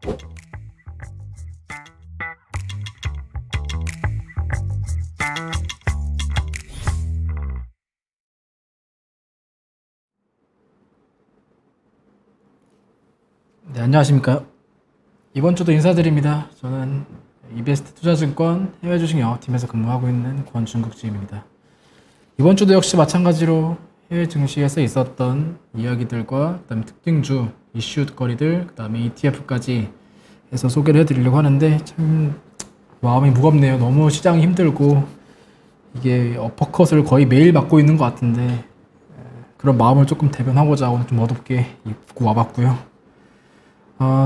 네, 안녕하십니까. 이번 주도 인사드립니다. 저는 이베스트 투자증권 해외주식 영업팀에서 근무하고 있는 권중국지입니다. 이번 주도 역시 마찬가지로 해외 증시에서 있었던 이야기들과 그다음에 특징주, 이슈거리들, 그다음에 ETF까지 해서 소개를 해드리려고 하는데 참 마음이 무겁네요. 너무 시장이 힘들고 이게 어퍼컷을 거의 매일 맞고 있는 것 같은데 그런 마음을 조금 대변하고자 오늘 좀 어둡게 입고 와봤고요.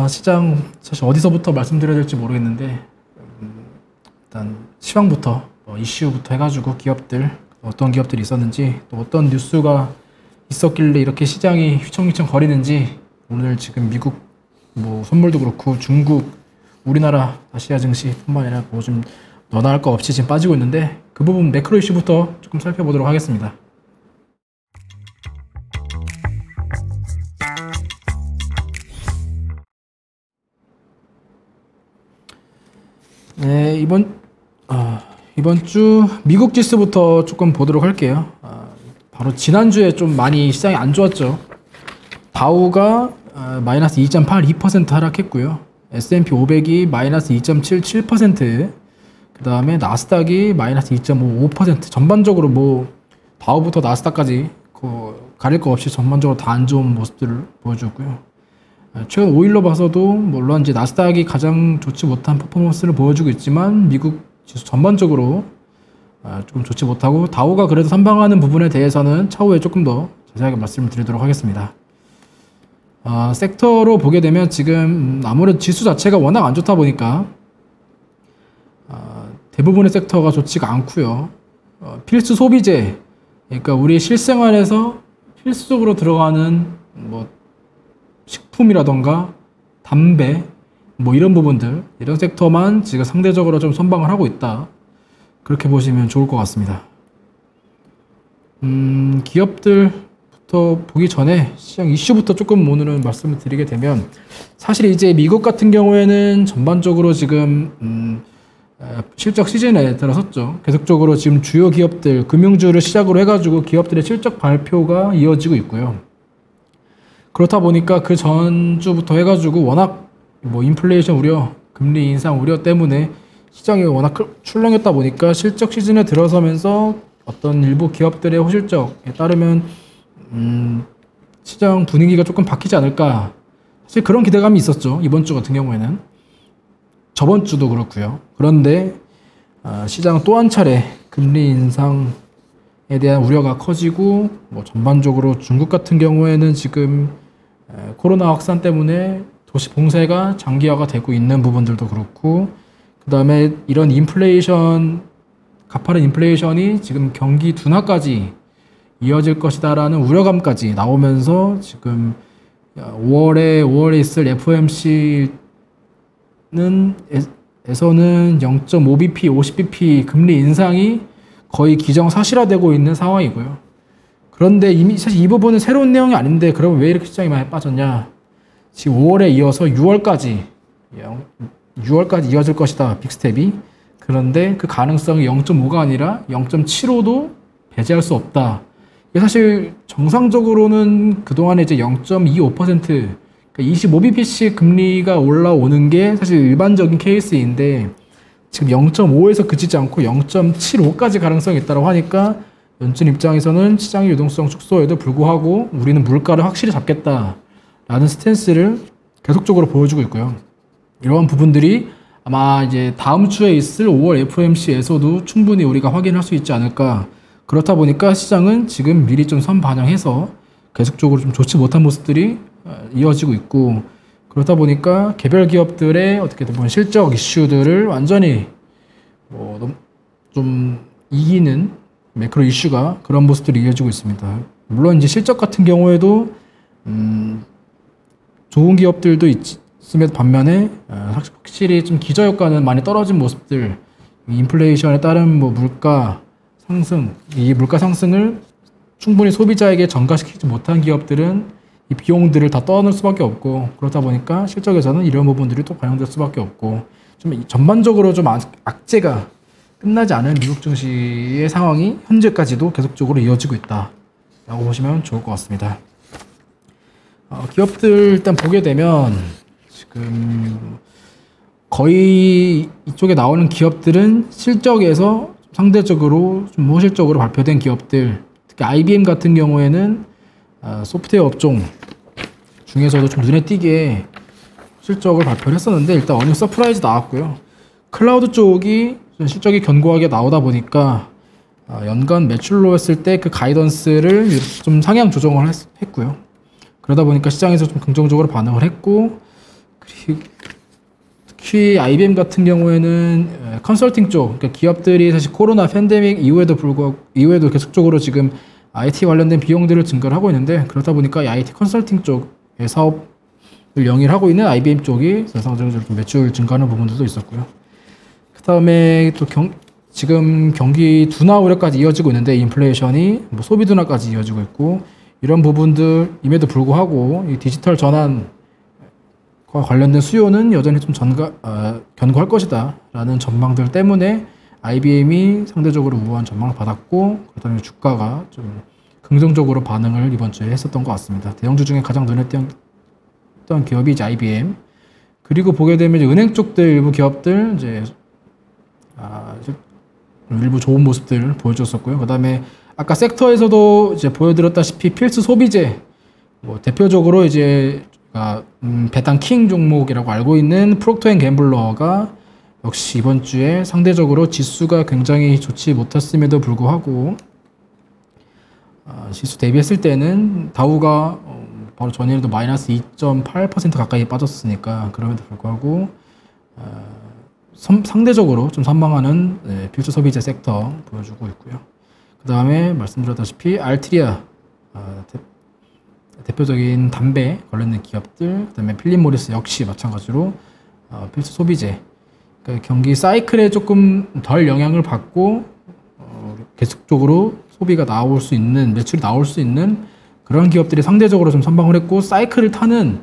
시장 사실 어디서부터 말씀드려야 될지 모르겠는데 일단 시황부터 이슈부터 해가지고 기업들 어떤 기업들이 있었는지 또 어떤 뉴스가 있었길래 이렇게 시장이 휘청휘청 거리는지 오늘 지금 미국 뭐 선물도 그렇고 중국 우리나라 아시아 증시뿐만 아니라 뭐 좀 너나 할 거 없이 지금 빠지고 있는데 그 부분 매크로 이슈부터 조금 살펴보도록 하겠습니다. 네, 이번 주 미국 지수부터 조금 보도록 할게요. 바로 지난주에 좀 많이 시장이 안 좋았죠. 다우가 마이너스 2.82% 하락했고요. S&P 500이 마이너스 2.77%, 그 다음에 나스닥이 마이너스 2.55%. 전반적으로 뭐 다우부터 나스닥까지 가릴 거 없이 전반적으로 다 안 좋은 모습들을 보여주고요. 최근 5일로 봐서도 물론 이제 나스닥이 가장 좋지 못한 퍼포먼스를 보여주고 있지만 미국 지수 전반적으로 조금 좋지 못하고 다우가 그래도 선방하는 부분에 대해서는 차후에 조금 더 자세하게 말씀을 드리도록 하겠습니다. 섹터로 보게 되면 지금 아무래도 지수 자체가 워낙 안 좋다 보니까 대부분의 섹터가 좋지가 않고요. 필수 소비재, 그러니까 우리 실생활에서 필수적으로 들어가는 뭐 식품이라던가 담배 뭐 이런 부분들, 이런 섹터만 지금 상대적으로 좀 선방을 하고 있다, 그렇게 보시면 좋을 것 같습니다. 기업들부터 보기 전에 시장 이슈부터 조금 오늘은 말씀을 드리게 되면 사실 이제 미국 같은 경우에는 전반적으로 지금 실적 시즌에 들어섰죠. 계속적으로 지금 주요 기업들, 금융주를 시작으로 해가지고 기업들의 실적 발표가 이어지고 있고요. 그렇다 보니까 그 전주부터 해가지고 워낙 뭐 인플레이션 우려, 금리 인상 우려 때문에 시장이 워낙 출렁였다 보니까 실적 시즌에 들어서면서 어떤 일부 기업들의 호실적에 따르면 시장 분위기가 조금 바뀌지 않을까, 사실 그런 기대감이 있었죠. 이번 주 같은 경우에는, 저번 주도 그렇고요. 그런데 시장은 또 한 차례 금리 인상에 대한 우려가 커지고, 뭐 전반적으로 중국 같은 경우에는 지금 코로나 확산 때문에 도시 봉쇄가 장기화가 되고 있는 부분들도 그렇고, 그 다음에 이런 인플레이션, 가파른 인플레이션이 지금 경기 둔화까지 이어질 것이다라는 우려감까지 나오면서 지금 5월에 있을 FOMC는 에서는 0.5bp, 50bp 금리 인상이 거의 기정사실화되고 있는 상황이고요. 그런데 이미 사실 이 부분은 새로운 내용이 아닌데 그러면 왜 이렇게 시장이 많이 빠졌냐? 지금 5월에 이어서 6월까지 이어질 것이다, 빅스텝이. 그런데 그 가능성이 0.5가 아니라 0.75도 배제할 수 없다. 이게 사실 정상적으로는 그동안에 이제 0.25%, 그러니까 25bp씩 금리가 올라오는 게 사실 일반적인 케이스인데 지금 0.5에서 그치지 않고 0.75까지 가능성이 있다고 하니까 연준 입장에서는 시장의 유동성 축소에도 불구하고 우리는 물가를 확실히 잡겠다라는 스탠스를 계속적으로 보여주고 있고요. 이러한 부분들이 아마 이제 다음 주에 있을 5월 FOMC에서도 충분히 우리가 확인할 수 있지 않을까. 그렇다 보니까 시장은 지금 미리 좀 선반영해서 계속적으로 좀 좋지 못한 모습들이 이어지고 있고, 그렇다 보니까 개별 기업들의 어떻게 보면 실적 이슈들을 완전히 좀 이기는 매크로 이슈가 그런 모습들이 이어지고 있습니다. 물론 이제 실적 같은 경우에도 좋은 기업들도 있음에도 반면에 확실히 좀 기저효과는 많이 떨어진 모습들, 인플레이션에 따른 뭐 물가 상승, 이 물가 상승을 충분히 소비자에게 전가시키지 못한 기업들은 이 비용들을 다 떠안을 수밖에 없고, 그렇다 보니까 실적에서는 이런 부분들이 또 반영될 수밖에 없고, 좀 전반적으로 좀 악재가 끝나지 않은 미국 증시의 상황이 현재까지도 계속적으로 이어지고 있다라고 보시면 좋을 것 같습니다. 기업들 일단 보게 되면 지금 거의 이쪽에 나오는 기업들은 실적에서 상대적으로 좀 무실적으로 발표된 기업들, 특히 IBM 같은 경우에는 소프트웨어 업종 중에서도 좀 눈에 띄게 실적을 발표를 했었는데, 일단 어닝 서프라이즈 나왔고요. 클라우드 쪽이 실적이 견고하게 나오다 보니까 연간 매출로 했을 때 그 가이던스를 좀 상향 조정을 했고요. 그러다 보니까 시장에서 좀 긍정적으로 반응을 했고, 그리고 특히 IBM 같은 경우에는 컨설팅 쪽, 그러니까 기업들이 사실 코로나 팬데믹 이후에도 계속적으로 지금 IT 관련된 비용들을 증가를 하고 있는데, 그렇다 보니까 이 IT 컨설팅 쪽의 사업을 영위를 하고 있는 IBM 쪽이 전상적으로 좀 매출 증가하는 부분들도 있었고요. 그 다음에 또 지금 경기 둔화 우려까지 이어지고 있는데, 인플레이션이 뭐 소비 둔화까지 이어지고 있고, 이런 부분들임에도 불구하고 이 디지털 전환과 관련된 수요는 여전히 좀 견고할 것이다 라는 전망들 때문에 IBM이 상대적으로 우호한 전망을 받았고, 그다음에 주가가 좀 긍정적으로 반응을 이번 주에 했었던 것 같습니다. 대형주 중에 가장 눈에 띄었던 기업이 이제 IBM. 그리고 보게 되면 이제 은행 쪽들 일부 기업들 이제 일부 좋은 모습들 보여줬었고요. 그다음에 아까 섹터에서도 이제 보여드렸다시피 필수 소비재, 뭐 대표적으로 이제 배당 킹 종목이라고 알고 있는 프록터앤갬블러가 역시 이번 주에 상대적으로 지수가 굉장히 좋지 못했음에도 불구하고 지수 대비했을 때는 다우가 바로 전일도 마이너스 2.8% 가까이 빠졌으니까, 그럼에도 불구하고 상대적으로 좀 선방하는 필수 소비재 섹터 보여주고 있고요. 그 다음에 말씀드렸다시피 알트리아, 대표적인 담배 관련된 기업들, 그 다음에 필립 모리스 역시 마찬가지로 필수 소비재, 그러니까 경기 사이클에 조금 덜 영향을 받고 계속적으로 소비가 나올 수 있는, 매출이 나올 수 있는 그런 기업들이 상대적으로 좀 선방을 했고, 사이클을 타는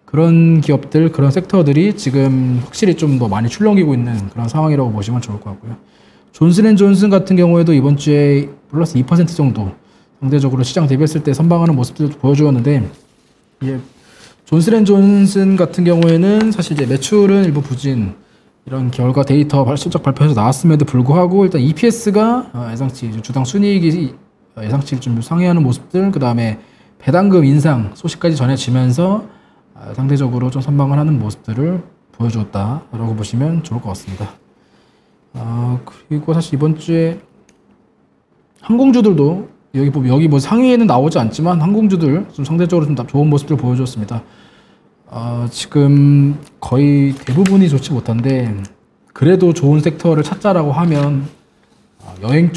그런 기업들, 그런 섹터들이 지금 확실히 좀 더 많이 출렁이고 있는 그런 상황이라고 보시면 좋을 것 같고요. 존슨앤존슨 같은 경우에도 이번 주에 플러스 2% 정도 상대적으로 시장 대비했을 때 선방하는 모습들도 보여주었는데, 존슨앤존슨 같은 경우에는 사실 이제 매출은 일부 부진, 이런 결과 데이터 실적 발표에서 나왔음에도 불구하고 일단 EPS가 예상치, 주당 순이익이 예상치를 좀 상회하는 모습들, 그 다음에 배당금 인상 소식까지 전해지면서 상대적으로 좀 선방을 하는 모습들을 보여주었다라고 보시면 좋을 것 같습니다. 그리고 사실 이번 주에 항공주들도 여기 뭐 상위에는 나오지 않지만 항공주들 좀 상대적으로 좀 좋은 모습들을 보여줬습니다. 지금 거의 대부분이 좋지 못한데, 그래도 좋은 섹터를 찾자라고 하면 여행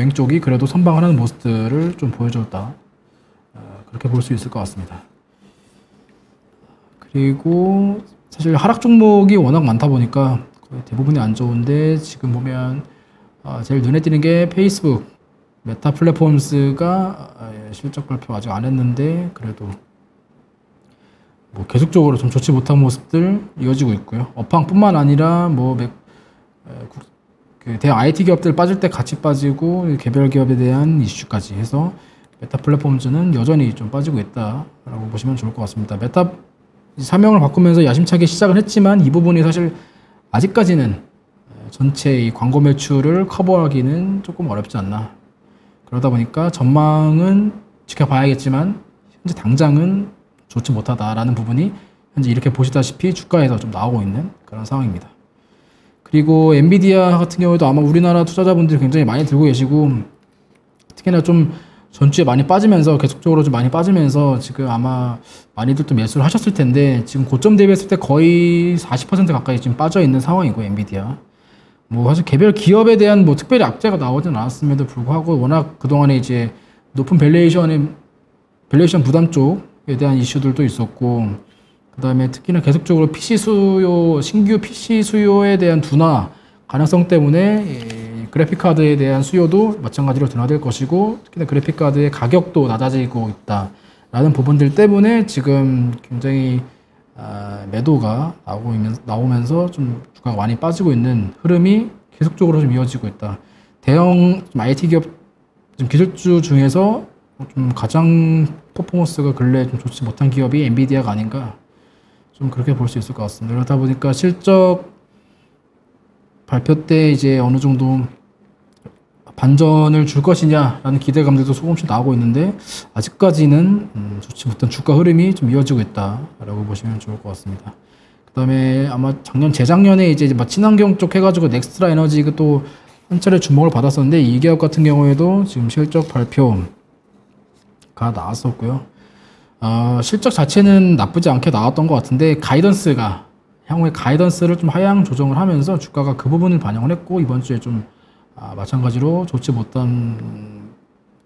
쪽이 그래도 선방하는 모습들을 좀 보여줬다, 그렇게 볼 수 있을 것 같습니다. 그리고 사실 하락 종목이 워낙 많다 보니까 거의 대부분이 안 좋은데, 지금 보면 제일 눈에 띄는 게 페이스북, 메타 플랫폼스가 실적 발표 아직 안 했는데 그래도 뭐 계속적으로 좀 좋지 못한 모습들 이어지고 있고요. 업황뿐만 아니라 뭐 대형 IT 기업들 빠질 때 같이 빠지고, 개별 기업에 대한 이슈까지 해서 메타 플랫폼즈는 여전히 좀 빠지고 있다라고 보시면 좋을 것 같습니다. 메타 사명을 바꾸면서 야심차게 시작을 했지만 이 부분이 사실 아직까지는 전체 이 광고 매출을 커버하기는 조금 어렵지 않나. 그러다 보니까 전망은 지켜봐야겠지만 현재 당장은 좋지 못하다라는 부분이 현재 이렇게 보시다시피 주가에서 좀 나오고 있는 그런 상황입니다. 그리고 엔비디아 같은 경우에도 아마 우리나라 투자자분들이 굉장히 많이 들고 계시고, 특히나 좀 전주에 많이 빠지면서, 계속적으로 좀 많이 빠지면서 지금 아마 많이들 또 매수를 하셨을 텐데, 지금 고점 대비했을 때 거의 40% 가까이 지금 빠져 있는 상황이고, 엔비디아. 뭐 사실 개별 기업에 대한 뭐 특별히 악재가 나오진 않았음에도 불구하고, 워낙 그동안에 이제 높은 밸류에이션 부담 쪽에 대한 이슈들도 있었고, 그 다음에 특히나 계속적으로 신규 PC 수요에 대한 둔화 가능성 때문에 그래픽카드에 대한 수요도 마찬가지로 둔화될 것이고, 특히나 그래픽카드의 가격도 낮아지고 있다 라는 부분들 때문에 지금 굉장히 매도가 나오면서 좀 주가가 많이 빠지고 있는 흐름이 계속적으로 좀 이어지고 있다. 대형 IT 기업 기술주 중에서 좀 가장 퍼포먼스가 근래 좀 좋지 못한 기업이 엔비디아가 아닌가, 좀 그렇게 볼 수 있을 것 같습니다. 그러다 보니까 실적 발표 때 이제 어느 정도 반전을 줄 것이냐라는 기대감들도 조금씩 나오고 있는데, 아직까지는 좋지 못한 주가 흐름이 좀 이어지고 있다라고 보시면 좋을 것 같습니다. 그 다음에 아마 재작년에 이제 친환경 쪽 해가지고 넥스트라 에너지가 또 한 차례 주목을 받았었는데, 이 기업 같은 경우에도 지금 실적 발표가 나왔었고요. 실적 자체는 나쁘지 않게 나왔던 것 같은데, 향후에 가이던스를 좀 하향 조정을 하면서 주가가 그 부분을 반영을 했고, 이번 주에 좀 마찬가지로 좋지 못한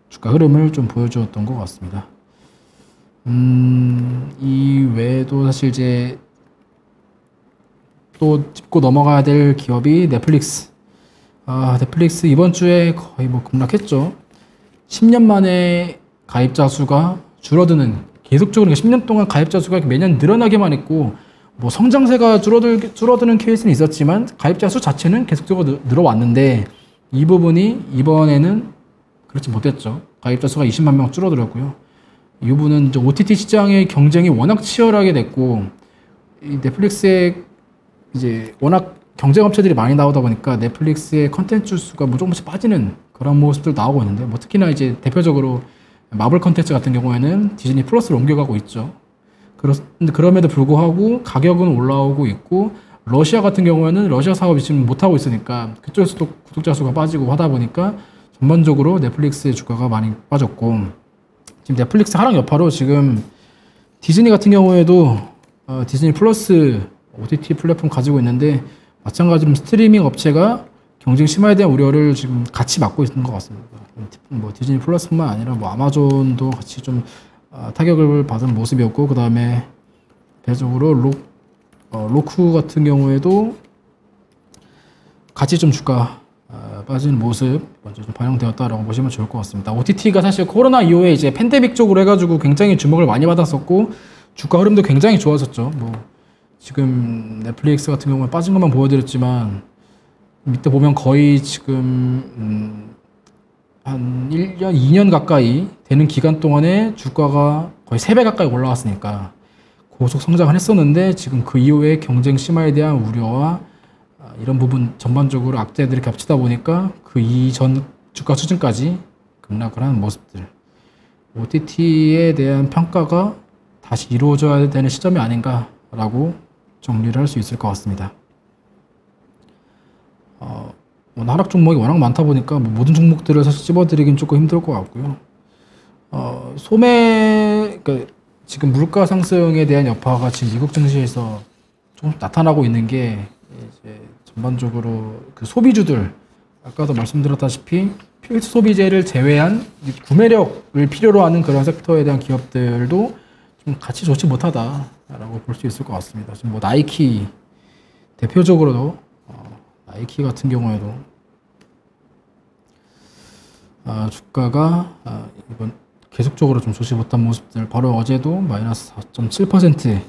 주가 흐름을 좀 보여주었던 것 같습니다. 이 외에도 사실 이제 또 짚고 넘어가야 될 기업이 넷플릭스. 넷플릭스 이번 주에 거의 급락했죠. 10년 만에 가입자 수가 줄어드는, 계속적으로 10년 동안 가입자 수가 매년 늘어나기만 했고, 성장세가 줄어드는 케이스는 있었지만 가입자 수 자체는 계속적으로 늘어왔는데, 이 부분이 이번에는 그렇지 못했죠. 가입자 수가 20만 명 줄어들었고요. 이 부분은 이제 OTT 시장의 경쟁이 워낙 치열하게 됐고, 이 넷플릭스에 이제 워낙 경쟁업체들이 많이 나오다 보니까 넷플릭스의 컨텐츠 수가 조금씩 빠지는 그런 모습들 나오고 있는데, 특히나 이제 대표적으로 마블 컨텐츠 같은 경우에는 디즈니 플러스로 옮겨가고 있죠. 그럼에도 불구하고 가격은 올라오고 있고, 러시아 같은 경우에는 러시아 사업이 지금 못하고 있으니까 그쪽에서도 구독자 수가 빠지고 하다 보니까 전반적으로 넷플릭스의 주가가 많이 빠졌고, 지금 넷플릭스 하락 여파로 지금 디즈니 같은 경우에도 디즈니 플러스 OTT 플랫폼 가지고 있는데, 마찬가지로 스트리밍 업체가 경쟁 심화에 대한 우려를 지금 같이 맡고 있는 것 같습니다. 디즈니 플러스뿐만 아니라 아마존도 같이 좀 타격을 받은 모습이었고, 그 다음에 대표적으로 로쿠 같은 경우에도 같이 좀 주가 빠지는 모습 먼저 좀 반영되었다라고 보시면 좋을 것 같습니다. OTT가 사실 코로나 이후에 이제 팬데믹 쪽으로 해가지고 굉장히 주목을 많이 받았었고, 주가 흐름도 굉장히 좋았었죠. 지금 넷플릭스 같은 경우에 빠진 것만 보여드렸지만, 밑에 보면 거의 지금 한 1년, 2년 가까이 되는 기간 동안에 주가가 거의 3배 가까이 올라왔으니까 고속 성장을 했었는데, 지금 그 이후에 경쟁 심화에 대한 우려와 이런 부분 전반적으로 악재들이 겹치다 보니까 그 이전 주가 수준까지 급락을 하는 모습들, OTT에 대한 평가가 다시 이루어져야 되는 시점이 아닌가라고 정리를 할 수 있을 것 같습니다. 하락 종목이 워낙 많다 보니까 모든 종목들을 사실 찝어드리긴 조금 힘들 것 같고요. 그러니까 지금 물가 상승에 대한 여파가 지금 미국 증시에서 좀 나타나고 있는 게, 이제 전반적으로 그 소비주들, 아까도 말씀드렸다시피 필수 소비재를 제외한 구매력을 필요로 하는 그런 섹터에 대한 기업들도 좀 같이 좋지 못하다라고 볼 수 있을 것 같습니다. 지금 나이키 대표적으로도 나이키 같은 경우에도 주가가 이번 계속적으로 좀 좋지 못한 모습들, 바로 어제도 마이너스 4.7%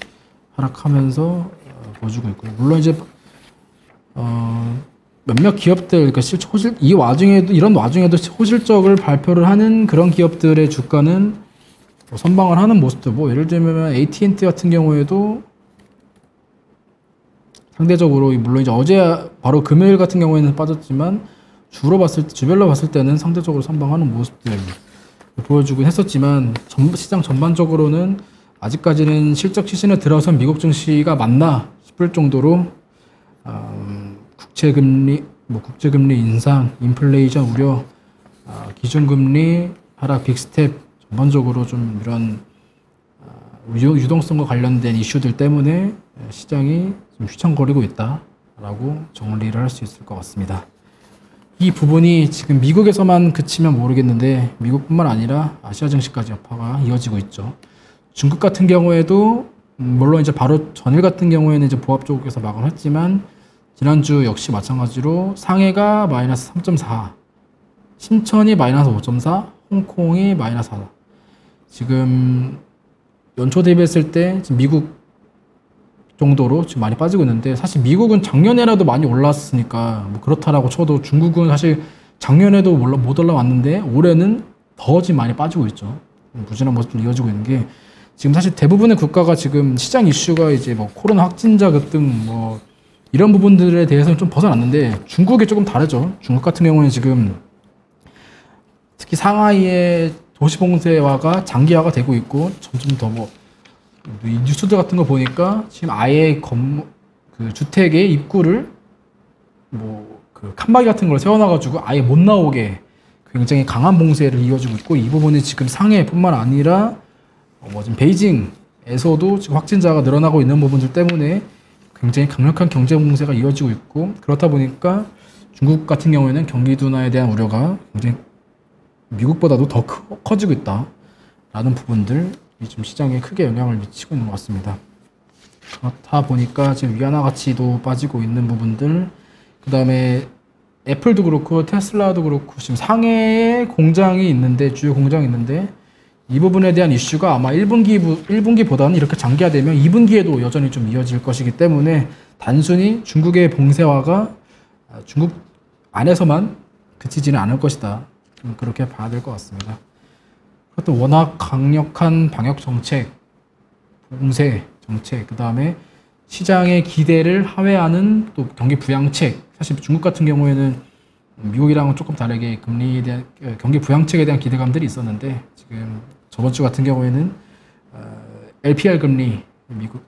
하락하면서 보여주고 있고요. 물론 이제 몇몇 기업들, 그러니까 이런 와중에도 호실적을 발표를 하는 그런 기업들의 주가는 선방을 하는 모습도, 예를 들면 AT&T 같은 경우에도 상대적으로, 물론 이제 어제 바로 금요일 같은 경우에는 빠졌지만 주별로 봤을 때는 상대적으로 선방하는 모습들 보여주긴 했었지만, 시장 전반적으로는 아직까지는 실적 시즌에 들어선 미국 증시가 맞나 싶을 정도로 국채금리 인상, 인플레이션 우려, 기준금리 하락, 빅스텝, 전반적으로 좀 이런 유동성과 관련된 이슈들 때문에 시장이 좀 휘청거리고 있다라고 정리를 할 수 있을 것 같습니다. 이 부분이 지금 미국에서만 그치면 모르겠는데, 미국뿐만 아니라 아시아 증시까지 여파가 이어지고 있죠. 중국 같은 경우에도 물론 이제 바로 전일 같은 경우에는 이제 보합 쪽에서 마감을 했지만, 지난주 역시 마찬가지로 상해가 마이너스 3.4, 심천이 마이너스 5.4, 홍콩이 마이너스 4. 지금 연초 대비했을 때 지금 미국 정도로 지금 많이 빠지고 있는데, 사실 미국은 작년에라도 많이 올랐으니까 뭐 그렇다라고 쳐도 중국은 사실 작년에도 못 올라왔는데 올해는 더 지금 많이 빠지고 있죠. 부진한 모습도 이어지고 있는 게, 지금 사실 대부분의 국가가 지금 시장 이슈가 이제 뭐 코로나 확진자 급등 뭐 이런 부분들에 대해서는 좀 벗어났는데, 중국이 조금 다르죠. 중국 같은 경우는 지금 특히 상하이의 도시 봉쇄화가 장기화가 되고 있고, 점점 더 뭐 이 뉴스들 같은 거 보니까 지금 아예 그 주택의 입구를 뭐 그 칸막이 같은 걸 세워놔가지고 아예 못 나오게 굉장히 강한 봉쇄를 이어지고 있고, 이 부분이 지금 상해뿐만 아니라 뭐 지금 베이징에서도 지금 확진자가 늘어나고 있는 부분들 때문에 굉장히 강력한 경제 봉쇄가 이어지고 있고, 그렇다 보니까 중국 같은 경우에는 경기 둔화에 대한 우려가 굉장히 미국보다도 더 커지고 있다라는 부분들이 지금 시장에 크게 영향을 미치고 있는 것 같습니다. 그렇다 보니까 지금 위안화 가치도 빠지고 있는 부분들, 그 다음에 애플도 그렇고 테슬라도 그렇고 지금 상해에 공장이 있는데, 주요 공장이 있는데, 이 부분에 대한 이슈가 아마 1분기보다는 이렇게 장기화되면 2분기에도 여전히 좀 이어질 것이기 때문에, 단순히 중국의 봉쇄화가 중국 안에서만 그치지는 않을 것이다, 좀 그렇게 봐야 될 것 같습니다. 그것도 워낙 강력한 방역 정책, 봉쇄 정책, 그 다음에 시장의 기대를 하회하는 또 경기 부양책. 사실 중국 같은 경우에는 미국이랑은 조금 다르게 금리에 대한 경기 부양책에 대한 기대감들이 있었는데, 지금 저번 주 같은 경우에는 LPR 금리, 미국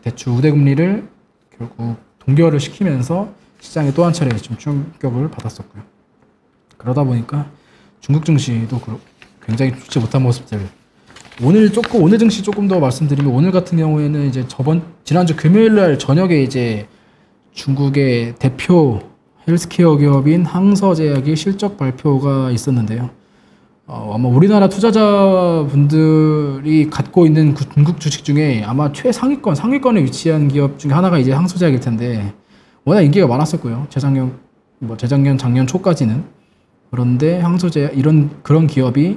대출 우대 금리를 결국 동결을 시키면서 시장에 또 한 차례 좀 충격을 받았었고요. 그러다 보니까 중국 증시도 굉장히 좋지 못한 모습들. 오늘 증시 조금 더 말씀드리면, 오늘 같은 경우에는 이제 지난주 금요일 날 저녁에 이제 중국의 대표 헬스케어 기업인 항서제약의 실적 발표가 있었는데요. 아마 우리나라 투자자분들이 갖고 있는 중국 주식 중에 아마 상위권에 위치한 기업 중에 하나가 이제 항서제약일 텐데, 워낙 인기가 많았었고요. 작년 초까지는. 그런데 항서제약 그런 기업이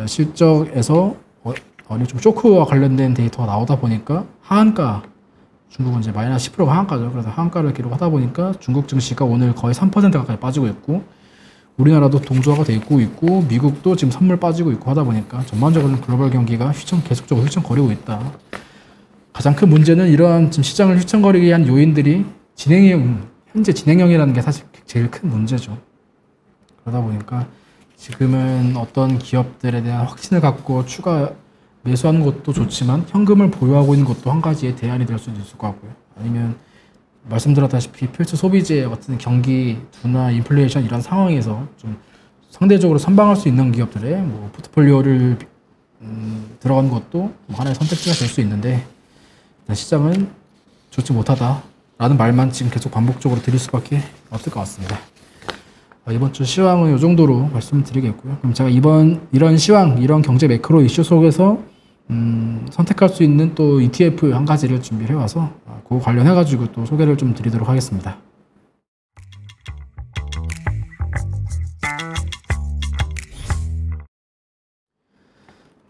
실적에서 좀 쇼크와 관련된 데이터가 나오다 보니까 하한가, 중국은 이제 마이너스 10%가 하한가죠. 그래서 하한가를 기록하다 보니까 중국 증시가 오늘 거의 3% 가까이 빠지고 있고, 우리나라도 동조화가 되고 있고, 미국도 지금 선물 빠지고 있고 하다 보니까 전반적으로는 글로벌 경기가 계속적으로 휘청거리고 있다. 가장 큰 문제는 이러한 지금 시장을 휘청거리게 한 요인들이 현재 진행형이라는 게 사실 제일 큰 문제죠. 그러다 보니까 지금은 어떤 기업들에 대한 확신을 갖고 추가 매수하는 것도 좋지만, 현금을 보유하고 있는 것도 한 가지의 대안이 될 수도 있을 것 같고요. 아니면 말씀드렸다시피 필수 소비재 같은 경기 둔화, 인플레이션 이런 상황에서 좀 상대적으로 선방할 수 있는 기업들의 뭐 포트폴리오를 들어가는 것도 하나의 선택지가 될 수 있는데, 시장은 좋지 못하다라는 말만 지금 계속 반복적으로 드릴 수밖에 없을 것 같습니다. 이번 주 시황은 이 정도로 말씀드리겠고요. 그럼 제가 이런 시황, 이런 경제 매크로 이슈 속에서 선택할 수 있는 또 ETF 한 가지를 준비해 와서 그거 관련해 가지고 또 소개를 좀 드리도록 하겠습니다.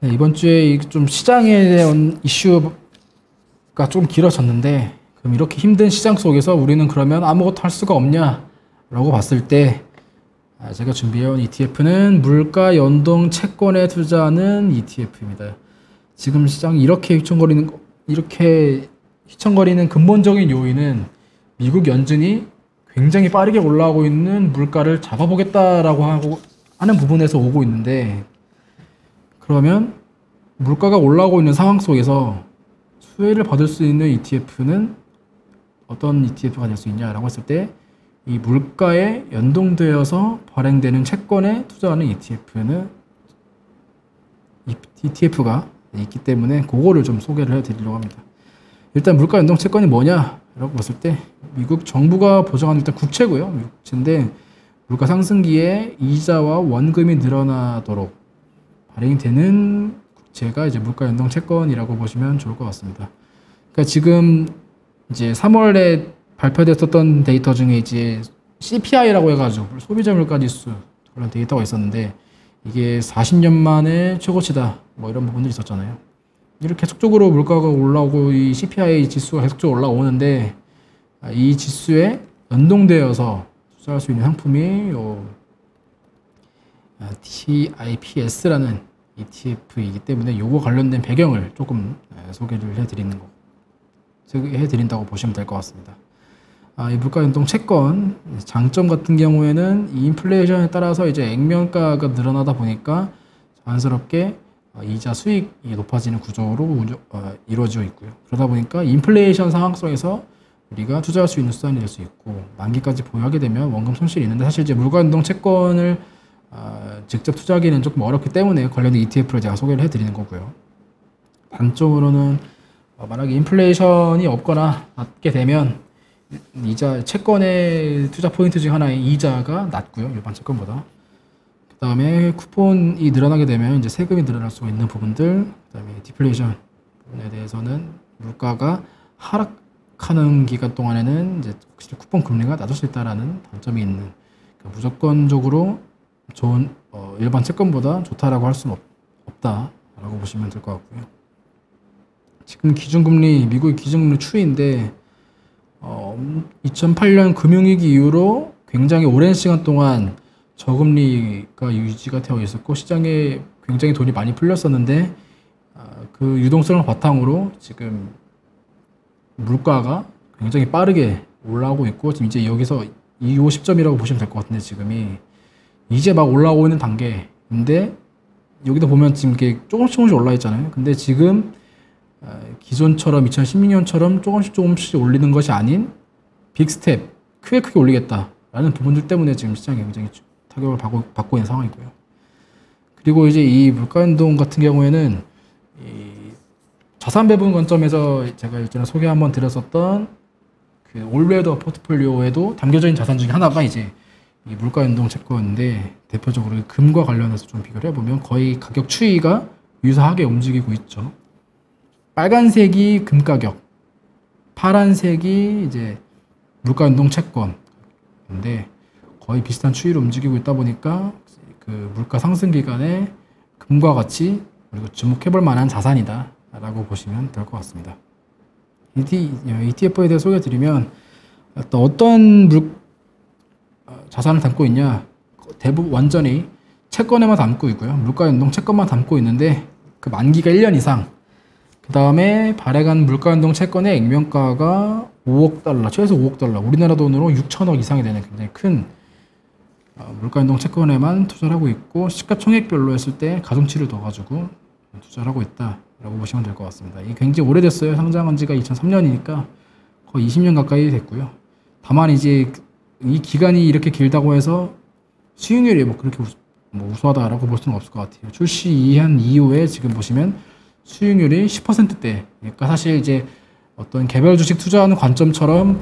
네, 이번 주에 좀 시장에 대한 이슈가 좀 길어졌는데, 그럼 이렇게 힘든 시장 속에서 우리는 그러면 아무것도 할 수가 없냐라고 봤을 때, 제가 준비해온 ETF는 물가 연동 채권에 투자하는 ETF입니다. 지금 시장이 이렇게 휘청거리는 근본적인 요인은 미국 연준이 굉장히 빠르게 올라가고 있는 물가를 잡아보겠다라고 하는 부분에서 오고 있는데, 그러면 물가가 올라오고 있는 상황 속에서 수혜를 받을 수 있는 ETF는 어떤 ETF가 될 수 있냐라고 했을 때, 이 물가에 연동되어서 발행되는 채권에 투자하는 ETF가 있기 때문에 그거를 좀 소개를 해드리려고 합니다. 일단 물가 연동 채권이 뭐냐라고 봤을 때, 미국 정부가 보장하는 일단 국채고요. 국채인데 물가 상승기에 이자와 원금이 늘어나도록 발행이 되는 국채가 이제 물가 연동 채권이라고 보시면 좋을 것 같습니다. 그러니까 지금 이제 3월에 발표됐었던 데이터 중에 이제 CPI라고 해가지고 소비자 물가 지수 그런 데이터가 있었는데, 이게 40년 만에 최고치다 뭐 이런 부분들이 있었잖아요. 이렇게 계속적으로 물가가 올라오고 이 CPI 지수가 계속적으로 올라오는데 이 지수에 연동되어서 투자할 수 있는 상품이 TIPS라는 ETF이기 때문에 요거 관련된 배경을 조금 소개를 해드린다고 보시면 될 것 같습니다. 이 물가 연동 채권 장점 같은 경우에는 이 인플레이션에 따라서 이제 액면가가 늘어나다 보니까 자연스럽게 이자 수익이 높아지는 구조로 이루어지고 있고요. 그러다 보니까 인플레이션 상황 속에서 우리가 투자할 수 있는 수단이 될 수 있고 만기까지 보유하게 되면 원금 손실이 있는데 사실 이제 물가 연동 채권을 직접 투자하기는 조금 어렵기 때문에 관련된 ETF를 제가 소개를 해드리는 거고요. 단점으로는 만약에 인플레이션이 없거나 낮게 되면 이자 채권의 투자 포인트 중 하나의 이자가 낮고요. 일반 채권보다. 그 다음에 쿠폰이 늘어나게 되면 이제 세금이 늘어날 수가 있는 부분들, 그 다음에 디플레이션 부분에 대해서는 물가가 하락하는 기간 동안에는 이제 확실히 쿠폰 금리가 낮을 수 있다라는 단점이 있는, 그러니까 무조건적으로 좋은 일반 채권보다 좋다라고 할 수는 없다라고 보시면 될 것 같고요. 지금 기준금리, 미국의 기준금리 추이인데 2008년 금융위기 이후로 굉장히 오랜 시간 동안 저금리가 유지가 되어 있었고 시장에 굉장히 돈이 많이 풀렸었는데 그 유동성을 바탕으로 지금 물가가 굉장히 빠르게 올라오고 있고 지금 이제 여기서 250점이라고 보시면 될 것 같은데 지금이 이제 막 올라오고 있는 단계인데 여기도 보면 지금 이렇게 조금씩 올라 있잖아요. 근데 지금 기존처럼 2016년처럼 조금씩 올리는 것이 아닌 빅스텝 크게 올리겠다라는 부분들 때문에 지금 시장이 굉장히 타격을 받고 있는 상황이고요. 그리고 이제 이 물가연동 같은 경우에는 이 자산 배분 관점에서 제가 일전에 소개 한번 드렸었던 그 올웨더 포트폴리오에도 담겨져 있는 자산 중에 하나가 이제 이 물가연동 채권인데 대표적으로 금과 관련해서 좀 비교를 해보면 거의 가격 추이가 유사하게 움직이고 있죠. 빨간색이 금 가격, 파란색이 이제 물가연동 채권인데 거의 비슷한 추이로 움직이고 있다 보니까 그 물가 상승 기간에 금과 같이 그리고 주목해볼 만한 자산이다 라고 보시면 될 것 같습니다. ETF에 대해 소개해드리면 어떤 자산을 담고 있냐, 대부분 완전히 채권에만 담고 있고요. 물가연동 채권만 담고 있는데 그 만기가 1년 이상, 그 다음에 발행한 물가연동 채권의 액면가가 5억 달러, 최소 5억 달러, 우리나라 돈으로 6천억 이상이 되는 굉장히 큰 물가연동 채권에만 투자를 하고 있고 시가총액별로 했을 때 가중치를 둬가지고 투자를 하고 있다라고 보시면 될 것 같습니다. 이게 굉장히 오래됐어요. 상장한 지가 2003년이니까 거의 20년 가까이 됐고요. 다만 이제 이 기간이 이렇게 길다고 해서 수익률이 뭐 그렇게 우수하다라고 볼 수는 없을 것 같아요. 출시한 이후에 지금 보시면 수익률이 10%대. 그러니까 사실 이제 어떤 개별 주식 투자하는 관점처럼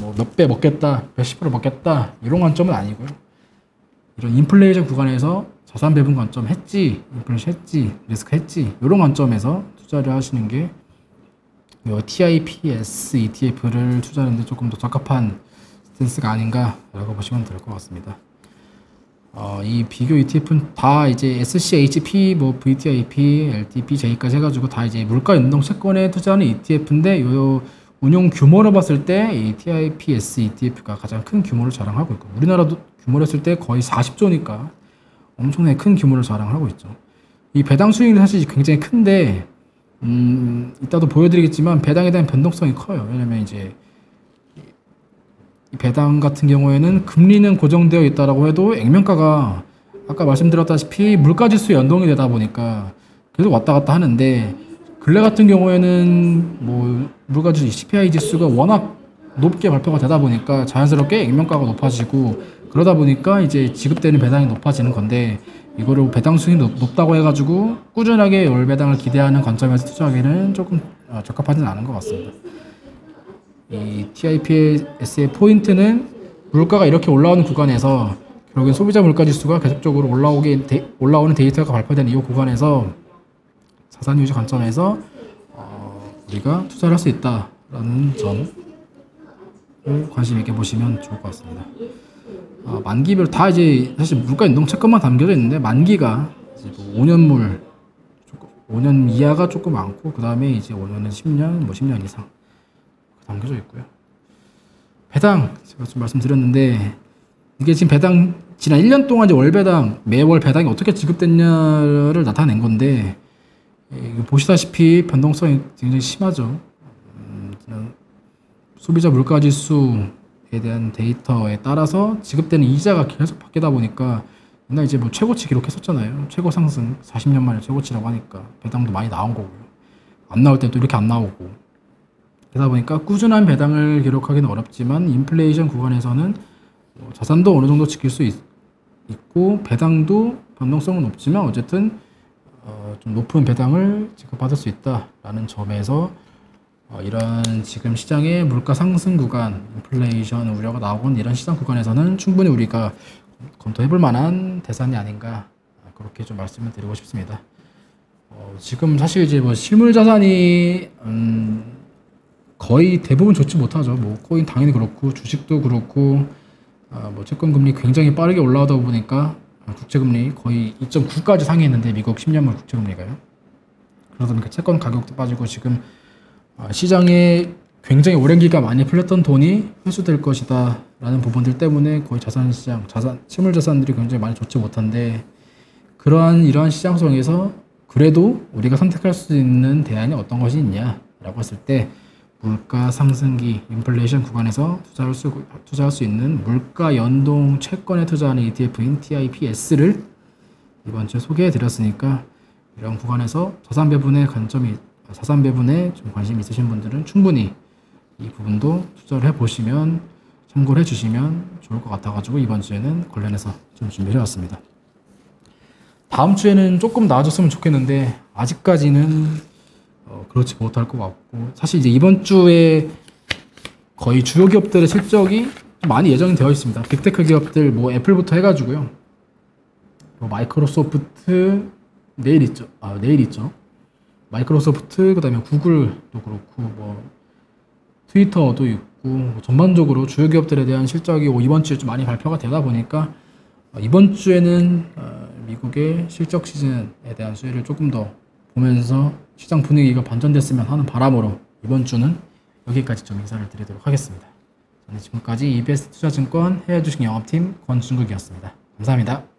뭐 몇 배 먹겠다, 몇십 프로 먹겠다 이런 관점은 아니고요. 이런 인플레이션 구간에서 자산 배분 관점 했지, 인플레이션 했지, 리스크 했지 이런 관점에서 투자를 하시는 게 TIPS ETF를 투자하는데 조금 더 적합한 스탠스가 아닌가라고 보시면 될 것 같습니다. 이 비교 ETF는 다 이제 SCHP, 뭐 VTIP, LTP, J까지 해가지고 다 이제 물가 연동 채권에 투자하는 ETF인데 요 운용 규모로 봤을 때 이 TIPS ETF가 가장 큰 규모를 자랑하고 있고 우리나라도 규모로 했을 때 거의 40조니까 엄청나게 큰 규모를 자랑하고 있죠. 이 배당 수익이 사실 굉장히 큰데 이따도 보여드리겠지만 배당에 대한 변동성이 커요. 왜냐면 이제 이 배당 같은 경우에는 금리는 고정되어 있다라고 해도 액면가가 아까 말씀드렸다시피 물가지수에 연동이 되다 보니까 계속 왔다 갔다 하는데 근래 같은 경우에는 뭐 물가지수 CPI 지수가 워낙 높게 발표가 되다 보니까 자연스럽게 액면가가 높아지고 그러다 보니까 이제 지급되는 배당이 높아지는 건데 이거를 배당 수익이 높다고 해가지고 꾸준하게 월 배당을 기대하는 관점에서 투자하기는 조금 적합하지는 않은 것 같습니다. 이 TIPS의 포인트는 물가가 이렇게 올라오는 구간에서 결국엔 소비자 물가지수가 계속적으로 올라오는 데이터가 발표된 이 구간에서 자산 유지 관점에서 우리가 투자를 할 수 있다라는 점을 관심 있게 보시면 좋을 것 같습니다. 만기별 다 이제 사실 물가 연동 채권만 담겨져 있는데 만기가 이제 뭐 5년물, 5년 이하가 조금 많고, 그 다음에 이제 5년은 10년, 뭐 10년 이상 담겨져 있고요. 배당 제가 좀 말씀드렸는데, 이게 지금 배당 지난 1년 동안 이제 월 배당, 매월 배당이 어떻게 지급됐냐를 나타낸 건데, 보시다시피 변동성이 굉장히 심하죠. 소비자 물가 지수에 대한 데이터에 따라서 지급되는 이자가 계속 바뀌다 보니까, 옛날 이제 뭐 최고치 기록했었잖아요. 최고 상승 40년 만에 최고치라고 하니까 배당도 많이 나온 거고요. 안 나올 때 또 이렇게 안 나오고, 그러다 보니까 꾸준한 배당을 기록하기는 어렵지만 인플레이션 구간에서는 자산도 어느 정도 지킬 수 있고 배당도 변동성은 높지만 어쨌든 좀 높은 배당을 지급받을 수 있다라는 점에서 이런 지금 시장의 물가 상승 구간, 인플레이션 우려가 나오는 이런 시장 구간에서는 충분히 우리가 검토해볼 만한 대상이 아닌가, 그렇게 좀 말씀을 드리고 싶습니다. 지금 사실 이제 뭐 실물 자산이 거의 대부분 좋지 못하죠. 뭐 코인 당연히 그렇고 주식도 그렇고, 뭐 채권 금리 굉장히 빠르게 올라오다 보니까 국채금리 거의 2.9까지 상회했는데, 미국 10년물 국채금리가요. 그러다 보니까 채권 가격도 빠지고, 지금 시장에 굉장히 오랜 기간 많이 풀렸던 돈이 회수될 것이다 라는 부분들 때문에 거의 자산시장, 실물 자산들이 굉장히 많이 좋지 못한데, 이러한 시장 속에서 그래도 우리가 선택할 수 있는 대안이 어떤 것이 있냐라고 했을 때, 물가 상승기, 인플레이션 구간에서 투자할 수 있는 물가 연동 채권에 투자하는 ETF인 TIPS를 이번 주에 소개해 드렸으니까, 이런 구간에서 자산 배분에 좀 관심 있으신 분들은 충분히 이 부분도 투자를 해 보시면, 참고를 해 주시면 좋을 것 같아가지고 이번 주에는 관련해서 좀 준비해 왔습니다. 다음 주에는 조금 나아졌으면 좋겠는데 아직까지는 그렇지 못할 것 같고, 사실 이제 이번 주에 거의 주요 기업들의 실적이 많이 예정이 되어 있습니다. 빅테크 기업들 뭐 애플부터 해가지고요. 뭐 마이크로소프트 내일 있죠. 마이크로소프트, 그다음에 구글도 그렇고, 뭐 트위터도 있고, 뭐 전반적으로 주요 기업들에 대한 실적이 이번 주에 좀 많이 발표가 되다 보니까 이번 주에는 미국의 실적 시즌에 대한 수혜를 조금 더 보면서 시장 분위기가 반전됐으면 하는 바람으로 이번 주는 여기까지 좀 인사를 드리도록 하겠습니다. 저는 지금까지 EBS 투자증권 해외주식 영업팀 권준국이었습니다. 감사합니다.